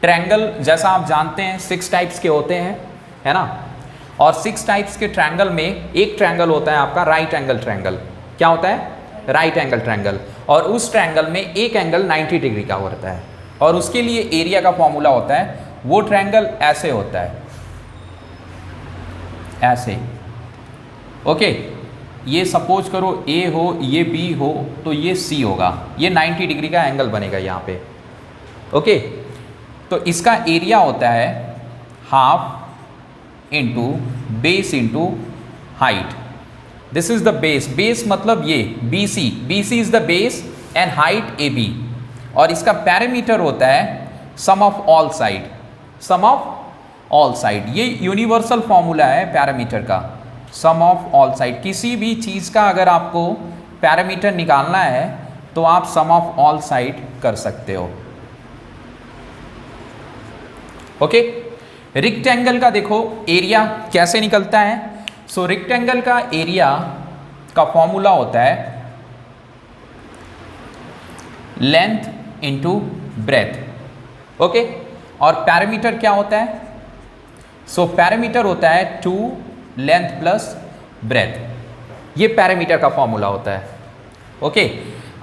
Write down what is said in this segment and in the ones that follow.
Triangle जैसा आप जानते हैं 6 टाइप्स के होते हैं, है ना। और 6 टाइप्स के ट्रायंगल में एक ट्रायंगल होता है आपका राइट एंगल ट्रायंगल। क्या होता है? Right angle triangle. और उस ट्रायंगल में एक एंगल 90 डिग्री का होता है और उसके लिए एरिया का फॉर्मूला होता है, वो ट्रायंगल ऐसे होता है, ऐसे। ओके, ये सपोज करो ए हो, ये बी हो, तो ये सी होगा, ये 90 डिग्री का एंगल बनेगा यहाँ पे। ओके, तो इसका एरिया होता है half into base into height. This is the base, base मतलब ये BC, BC is the base and height AB। और इसका पैरामीटर होता है sum of all side, sum of all side. ये यूनिवर्सल फॉर्मूला है पैरामीटर का, सम ऑफ ऑल साइड। किसी भी चीज़ का अगर आपको पैरामीटर निकालना है तो आप सम ऑफ ऑल साइड कर सकते हो। ओके, रेक्टेंगल का देखो एरिया कैसे निकलता है। सो रेक्टेंगल का एरिया का फॉर्मूला होता है लेंथ इंटू ब्रेथ। ओके, और पैरामीटर क्या होता है? सो पैरामीटर होता है 2 लेंथ प्लस ब्रेथ। ये पैरामीटर का फॉर्मूला होता है। ओके,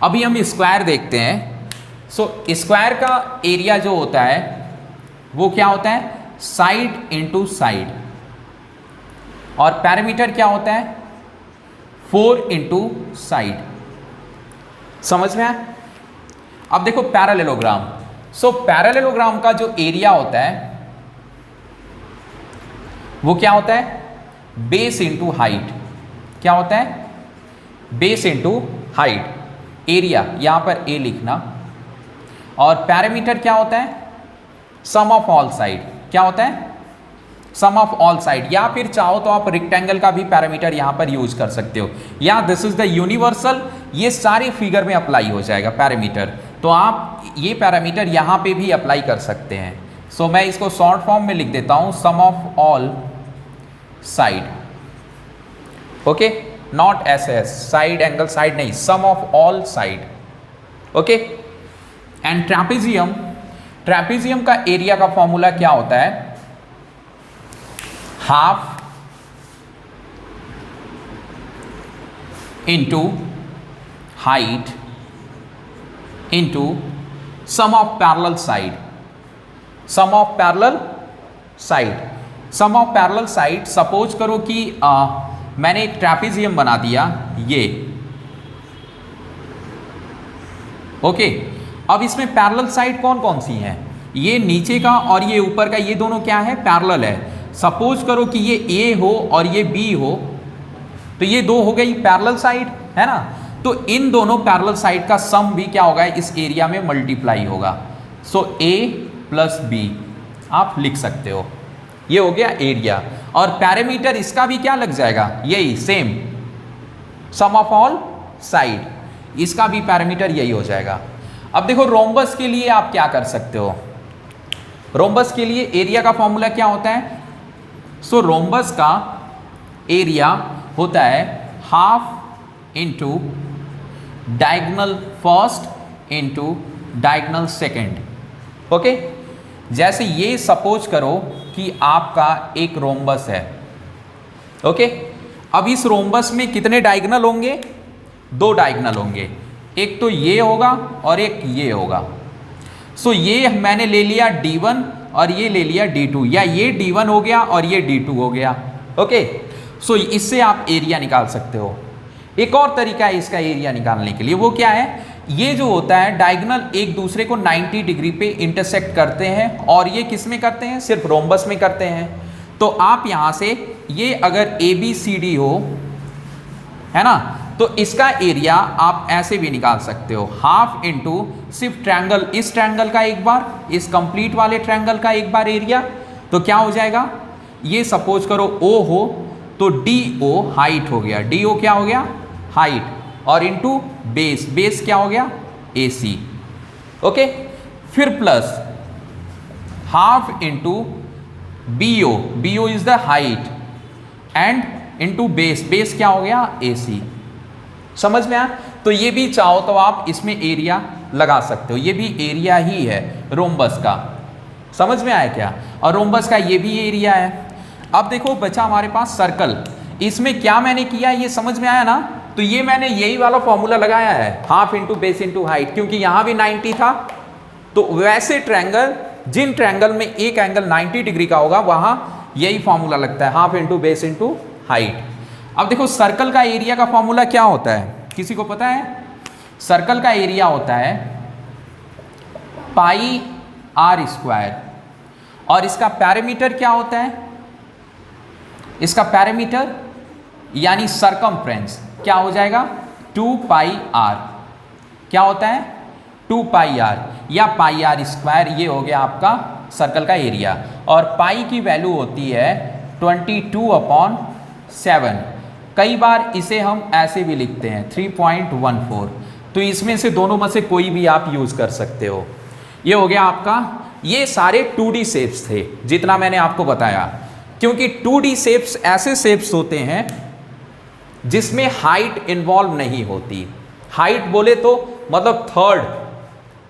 अभी हम स्क्वायर देखते हैं। सो स्क्वायर का एरिया जो होता है वो क्या होता है? Side into side. और पैरामीटर क्या होता है? 4 इंटू साइड। समझ में आया? अब देखो पैरेललोग्राम। सो पैरेललोग्राम का जो एरिया होता है वो क्या होता है? Base into height. क्या होता है? Base into height. एरिया यहां पर ए लिखना। और पैरामीटर क्या होता है? Sum of all side. क्या होता है? Sum of all side. या फिर चाहो तो आप रेक्टेंगल का भी पैरामीटर यहां पर यूज कर सकते हो, या दिस इज द यूनिवर्सल, ये सारी फिगर में अप्लाई हो जाएगा पैरामीटर। तो आप ये पैरामीटर यहां पे भी अप्लाई कर सकते हैं। सो मैं इसको शॉर्ट फॉर्म में लिख देता हूं, sum of all side. Okay, not SS, side angle side नहीं, sum of all side. Okay, and trapezium, trapezium का एरिया का फॉर्मूला क्या होता है? Half into height into sum of parallel side, sum of parallel side. Sum of parallel side, suppose करो कि मैंने एक ट्रैपेजियम बना दिया ये। ओके, अब इसमें पैरेलल साइड कौन कौन सी हैं? ये नीचे का और ये ऊपर का, ये दोनों क्या है? पैरेलल है। सपोज करो कि ये A हो और ये B हो, तो ये दो हो गई पैरेलल साइड, है ना। तो इन दोनों पैरेलल साइड का सम भी क्या होगा? इस एरिया में मल्टीप्लाई होगा। सो A प्लस B आप लिख सकते हो, ये हो गया एरिया। और पैरामीटर इसका भी क्या लग जाएगा? यही same, sum of all side, इसका भी पैरामीटर यही हो जाएगा। अब देखो रोम्बस के लिए आप क्या कर सकते हो? रोम्बस के लिए एरिया का फॉर्मूला क्या होता है? सो रोम्बस का एरिया होता है half into diagonal first into diagonal second. Okay, जैसे ये सपोज करो कि आपका एक रोम्बस है। ओके, अब इस रोम्बस में कितने डायगोनल होंगे? 2 डायगोनल होंगे, एक तो ये होगा और एक ये होगा। सो ये मैंने ले लिया D1 और ये ले लिया D2, या ये D1 हो गया और ये D2 हो गया। ओके, सो इससे आप एरिया निकाल सकते हो। एक और तरीका है इसका एरिया निकालने के लिए, वो क्या है? ये जो होता है डायगोनल एक दूसरे को 90 डिग्री पे इंटरसेक्ट करते हैं, और ये किस में करते हैं? सिर्फ रोम्बस में करते हैं। तो आप यहाँ से ये अगर ABCD हो, है ना, तो इसका एरिया आप ऐसे भी निकाल सकते हो, हाफ इंटू सिर्फ ट्रायंगल, इस ट्रायंगल का एक बार, इस कंप्लीट वाले ट्रायंगल का एक बार एरिया। तो क्या हो जाएगा? ये सपोज करो O हो तो DO हाइट हो गया, DO क्या हो गया? हाइट, और इंटू बेस, बेस क्या हो गया? AC। ओके, फिर plus half into BO, BO is the height, and into base, base क्या हो गया? AC। समझ में आया? तो ये भी चाहो तो आप इसमें एरिया लगा सकते हो, ये भी एरिया ही है रोम्बस का। समझ में आया क्या? और रोम्बस का ये भी एरिया है। अब देखो बचा हमारे पास सर्कल, इसमें क्या मैंने किया ये समझ में आया ना? तो ये मैंने यही वाला फॉर्मूला लगाया है, half into base into height, क्योंकि यहाँ भी 90 था। तो वैसे ट्रायंगल, जिन ट्रायंगल में एक एंगल 90 डिग्री का होगा वहाँ यही फॉर्मूला लगता है, half into base into height. अब देखो सर्कल का एरिया का फॉर्मूला क्या होता है, किसी को पता है? सर्कल का एरिया होता है पाई आर स्क्वायर, और इसका पैरामीटर क्या होता है? इसका पैरामीटर यानी सरकमफ्रेंस क्या हो जाएगा? 2 पाई आर। क्या होता है? 2 पाई आर या पाई आर स्क्वायर, ये हो गया आपका सर्कल का एरिया। और पाई की वैल्यू होती है 22/7। कई बार इसे हम ऐसे भी लिखते हैं 3.14। तो इसमें से दोनों में से कोई भी आप यूज़ कर सकते हो। ये हो गया आपका, ये सारे 2D शेप्स थे जितना मैंने आपको बताया, क्योंकि 2D शेप्स ऐसे शेप्स होते हैं जिसमें हाइट इन्वॉल्व नहीं होती। हाइट बोले तो मतलब थर्ड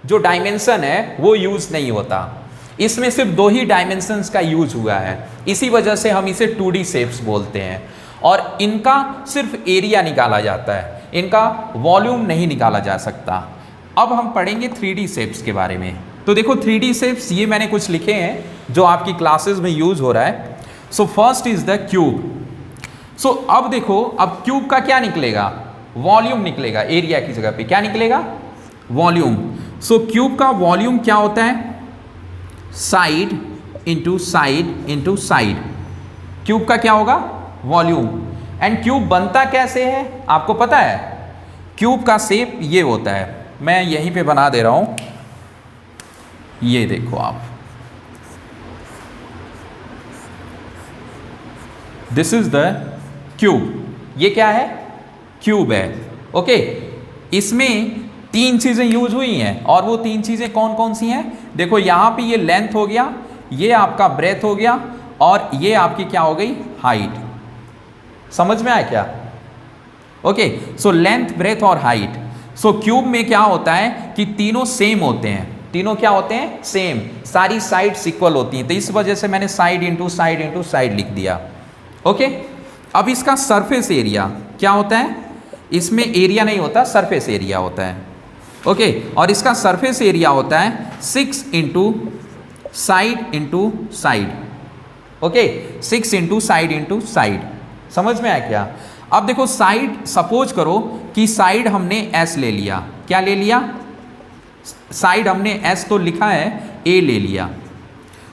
जो डायमेंशन है वो यूज़ नहीं होता। इसमें सिर्फ 2 ही डायमेंशंस का यूज हुआ है, इसी वजह से हम इसे 2D शेप्स बोलते हैं। और इनका सिर्फ एरिया निकाला जाता है, इनका वॉल्यूम नहीं निकाला जा सकता। अब हम पढ़ेंगे 3D शेप्स के बारे में। तो देखो 3D शेप्स ये मैंने कुछ लिखे हैं जो आपकी क्लासेस में यूज हो रहा है। So first is the cube. So अब देखो, अब क्यूब का क्या निकलेगा? वॉल्यूम निकलेगा। एरिया की जगह पे क्या निकलेगा? वॉल्यूम। सो क्यूब का वॉल्यूम क्या होता है? Side into side into side. Cube का क्या होगा? वॉल्यूम। एंड क्यूब बनता कैसे है आपको पता है? क्यूब का शेप ये होता है, मैं यहीं पे बना दे रहा हूं, ये देखो आप, दिस इज द क्यूब। ये क्या है? क्यूब है। ओके, इसमें 3 चीजें यूज हुई हैं, और वो 3 चीजें कौन कौन सी हैं? देखो यहाँ पे ये लेंथ हो गया, ये आपका ब्रेथ हो गया, और ये आपकी क्या हो गई? हाइट। समझ में आया क्या? ओके, सो लेंथ, ब्रेथ और हाइट। सो क्यूब में क्या होता है कि तीनों सेम होते हैं। तीनों क्या होते हैं? सेम। सारी साइड्स इक्वल होती हैं, तो इस वजह से मैंने side into side into side लिख दिया। ओके, अब इसका सरफेस एरिया क्या होता है? इसमें एरिया नहीं होता, सरफेस एरिया होता है। ओके, और इसका सरफेस एरिया होता है 6 into side into side. Okay, 6 into side into side. समझ में आया क्या? अब देखो साइड, सपोज करो कि साइड हमने S ले लिया। क्या ले लिया? साइड हमने S तो लिखा है, A ले लिया।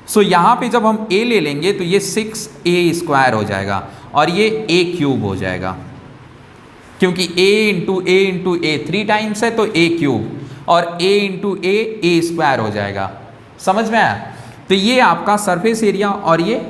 सो यहाँ पे जब हम A ले लेंगे तो ये 6A² हो जाएगा, और ये A क्यूब हो जाएगा, क्योंकि A into A into A 3 times है तो A क्यूब, और A इंटू A² हो जाएगा। समझ में आया? तो ये आपका सरफेस एरिया और ये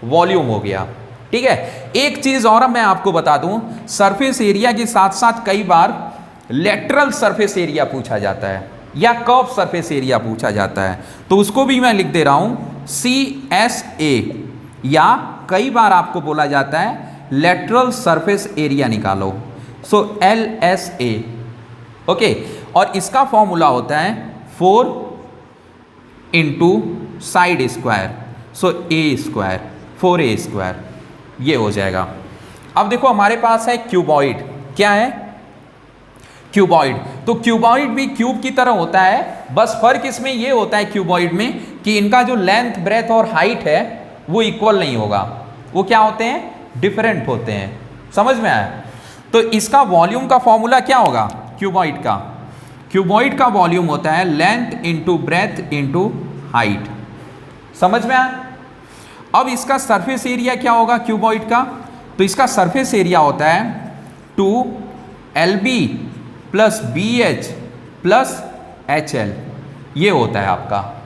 वॉल्यूम हो गया। ठीक है, एक चीज और मैं आपको बता दूं, सरफेस एरिया के साथ साथ कई बार लेटरल सरफेस एरिया पूछा जाता है, या कर्व सरफेस एरिया पूछा जाता है, तो उसको भी मैं लिख दे रहा हूं CSA, या कई बार आपको बोला जाता है लेटरल सरफेस एरिया निकालो, सो LSA। ओके, और इसका फॉर्मूला होता है 4 इंटू साइड स्क्वायर, सो A², 4A², ये हो जाएगा। अब देखो हमारे पास है क्यूबॉइड। क्या है? क्यूबॉइड। तो क्यूबॉइड भी क्यूब की तरह होता है, बस फर्क इसमें ये होता है क्यूबॉइड में कि इनका जो लेंथ, ब्रेथ और हाइट है वो इक्वल नहीं होगा। वो क्या होते हैं? डिफरेंट होते हैं। समझ में आया? तो इसका वॉल्यूम का फॉर्मूला क्या होगा क्यूबॉइड का? क्यूबॉइड का वॉल्यूम होता है length into breadth into height. समझ में आया? अब इसका सरफेस एरिया क्या होगा क्यूबॉइड का? तो इसका सरफेस एरिया होता है 2LB plus BH plus HL। ये होता है आपका,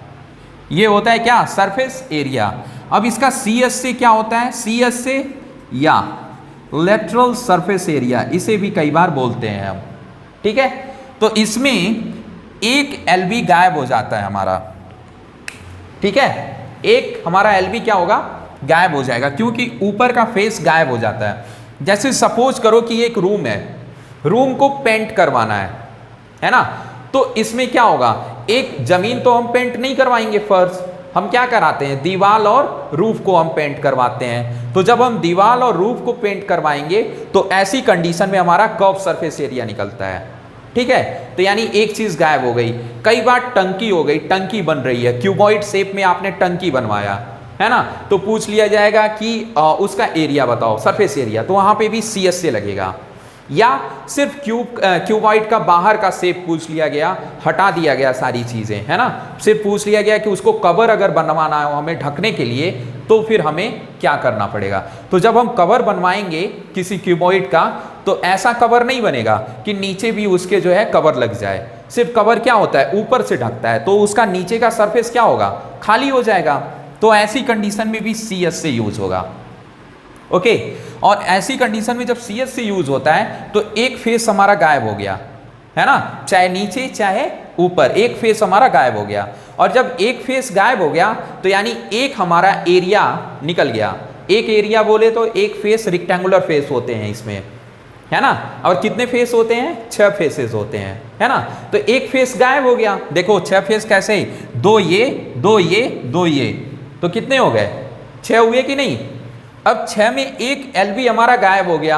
ये होता है क्या? Surface area. अब इसका CS से क्या होता है? CS से या लेटरल सरफेस एरिया, इसे भी कई बार बोलते हैं हम। ठीक है, तो इसमें एक LB गायब हो जाता है हमारा। ठीक है, एक हमारा LB क्या होगा? गायब हो जाएगा, क्योंकि ऊपर का फेस गायब हो जाता है। जैसे सपोज करो कि एक रूम है, रूम को पेंट करवाना है ना? तो इसमें क्या होगा? एक जमीन तो हम पेंट नहीं करवाएंगे फर्श, हम क्या कराते हैं, दीवार और रूफ को हम पेंट करवाते हैं। तो जब हम दीवार और रूफ को पेंट करवाएंगे तो ऐसी कंडीशन में हमारा कर्व सरफेस एरिया निकलता है। ठीक है, तो यानी एक चीज गायब हो गई। कई बार टंकी हो गई, टंकी बन रही है, क्यूबॉइड शेप में आपने टंकी बनवाया है ना, तो पूछ लिया जाएगा कि उसका एरिया बताओ, सरफेस एरिया, तो वहां पे भी CS से लगेगा। या सिर्फ क्यूबॉइड का बाहर का शेप पूछ लिया गया, हटा दिया गया सारी चीजें, है ना, सिर्फ पूछ लिया गया कि उसको कवर अगर बनवाना हो हमें ढकने के लिए, तो फिर हमें क्या करना पड़ेगा। तो जब हम कवर बनवाएंगे किसी क्यूबॉइड का, तो ऐसा कवर नहीं बनेगा कि नीचे भी उसके जो है कवर लग जाए। सिर्फ कवर क्या होता है, ऊपर से ढकता है, तो उसका नीचे का सरफेस क्या होगा, खाली हो जाएगा। तो ऐसी कंडीशन में भी CS से यूज होगा। ओके, और ऐसी कंडीशन में जब CS से यूज होता है तो एक फेस हमारा गायब हो गया, है ना, चाहे नीचे चाहे ऊपर, एक फेस हमारा गायब हो गया। और जब एक फेस गायब हो गया तो यानी एक हमारा एरिया निकल गया। एक एरिया बोले तो एक फेस रेक्टेंगुलर फेस होते हैं इसमें, है ना, और कितने फेस होते हैं, 6 फेसेस होते हैं, है ना। तो एक फेस गायब हो गया, देखो 6 फेस कैसे, 2 ये 2 ये 2 ये, तो कितने हो गए, 6 हुए कि नहीं। अब 6 में एक LB हमारा गायब हो गया,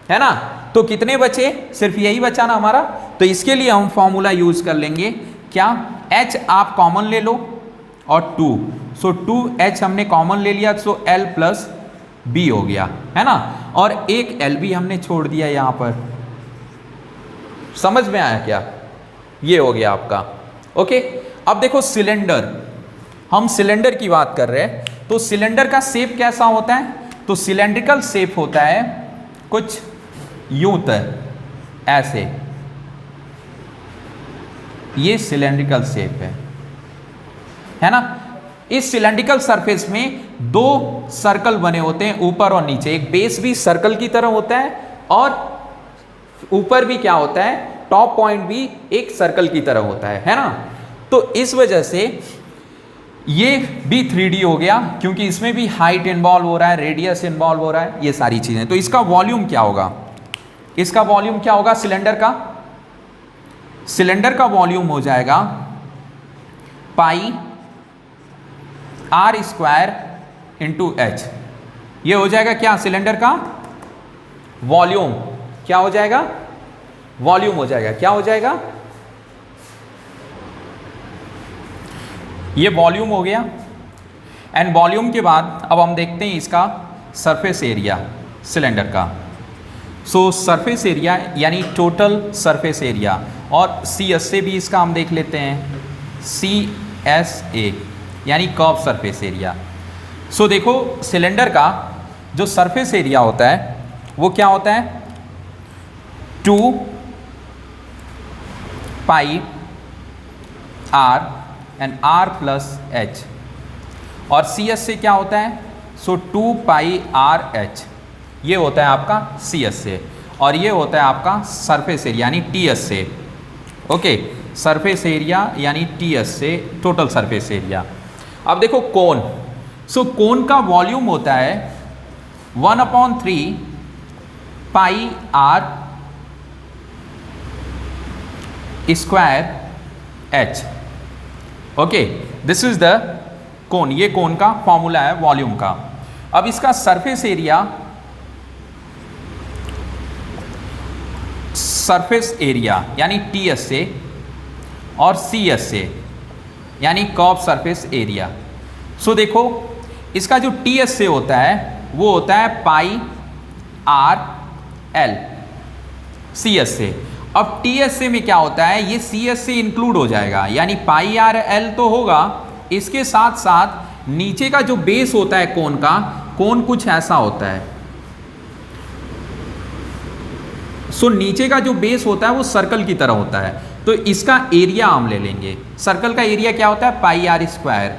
है ना, तो कितने बचे, सिर्फ यही बचा ना हमारा। तो इसके लिए हम फॉर्मूला यूज कर लेंगे, क्या, H आप कॉमन ले लो और 2, सो 2H हमने कॉमन ले लिया, सो L प्लस B हो गया, है ना, और एक LB हमने छोड़ दिया यहां पर। समझ में आया क्या, ये हो गया आपका। ओके, अब देखो सिलेंडर, हम सिलेंडर की बात कर रहे हैं, तो सिलेंडर का शेप कैसा होता है, तो सिलेंड्रिकल शेप होता है कुछ यूं तक ऐसे, ये सिलेंड्रिकल शेप है ना। इस सिलेंड्रिकल सरफेस में 2 सर्कल बने होते हैं ऊपर और नीचे, एक बेस भी सर्कल की तरह होता है और ऊपर भी क्या होता है, टॉप पॉइंट भी एक सर्कल की तरह होता है ना। तो इस वजह से ये भी 3D हो गया, क्योंकि इसमें भी हाइट इन्वॉल्व हो रहा है, रेडियस इन्वॉल्व हो रहा है, ये सारी चीजें। तो इसका वॉल्यूम क्या होगा, इसका वॉल्यूम क्या होगा सिलेंडर का, सिलेंडर का वॉल्यूम हो जाएगा पाई R स्क्वायर इंटू H। ये हो जाएगा क्या, सिलेंडर का वॉल्यूम, क्या हो जाएगा, वॉल्यूम हो जाएगा, क्या हो जाएगा, ये वॉल्यूम हो गया। एंड वॉल्यूम के बाद अब हम देखते हैं इसका सरफेस एरिया सिलेंडर का। सो सरफेस एरिया यानी टोटल सरफेस एरिया, और CS से भी इसका हम देख लेते हैं, CSA यानी कर्व सरफेस एरिया। सो देखो सिलेंडर का जो सरफेस एरिया होता है वो क्या होता है, 2 पाई R and R plus H, और CS से क्या होता है, सो 2 पाई RH, ये होता है आपका CS से, और ये होता है आपका सरफेस एरिया यानी TS से। ओके, सरफेस एरिया यानी TS से टोटल सरफेस एरिया। अब देखो कोन, सो कोन का वॉल्यूम होता है 1/3 पाई R square H। Okay, this is the cone, ये कोन का फॉर्मूला है वॉल्यूम का। अब इसका सरफेस एरिया, सरफेस एरिया यानी TS से और CS से यानी कर्व सरफेस एरिया। सो देखो इसका जो TS से होता है वो होता है पाई RL CS से। अब TS से में क्या होता है, ये CS से इंक्लूड हो जाएगा, यानी पाई RL तो होगा, इसके साथ साथ नीचे का जो बेस होता है कोन का, कोन कुछ ऐसा होता है। सो नीचे का जो बेस होता है वो सर्कल की तरह होता है, तो इसका एरिया हम ले लेंगे। सर्कल का एरिया क्या होता है, पाई R स्क्वायर।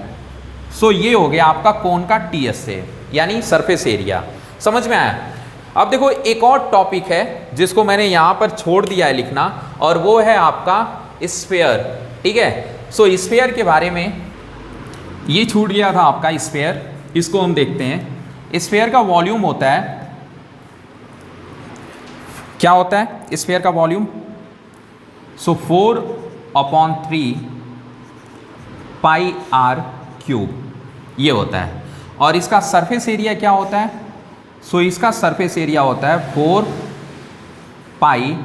सो ये हो गया आपका कोन का TS से यानी सरफेस एरिया। समझ में आया। अब देखो एक और टॉपिक है जिसको मैंने यहाँ पर छोड़ दिया है लिखना, और वो है आपका स्फीयर। ठीक है, सो स्फीयर के बारे में ये छूट गया था आपका स्फीयर, इसको हम देखते हैं। स्फीयर का वॉल्यूम होता है, क्या होता है स्फीयर का वॉल्यूम, सो 4/3 पाई R क्यूब ये होता है। और इसका सरफेस एरिया क्या होता है? सो इसका सरफेस एरिया होता है 4 पाई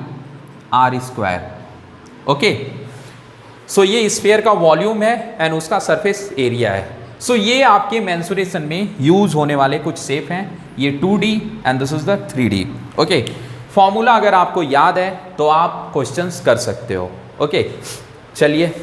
आर स्क्वायर। ओके, सो ये स्फीयर का वॉल्यूम है एंड उसका सरफेस एरिया है। सो ये आपके मेंसुरेशन में यूज होने वाले कुछ शेप हैं, ये 2D and this is the 3D। Okay, formula अगर आपको याद है तो आप क्वेश्चंस कर सकते हो। ओके, चलिए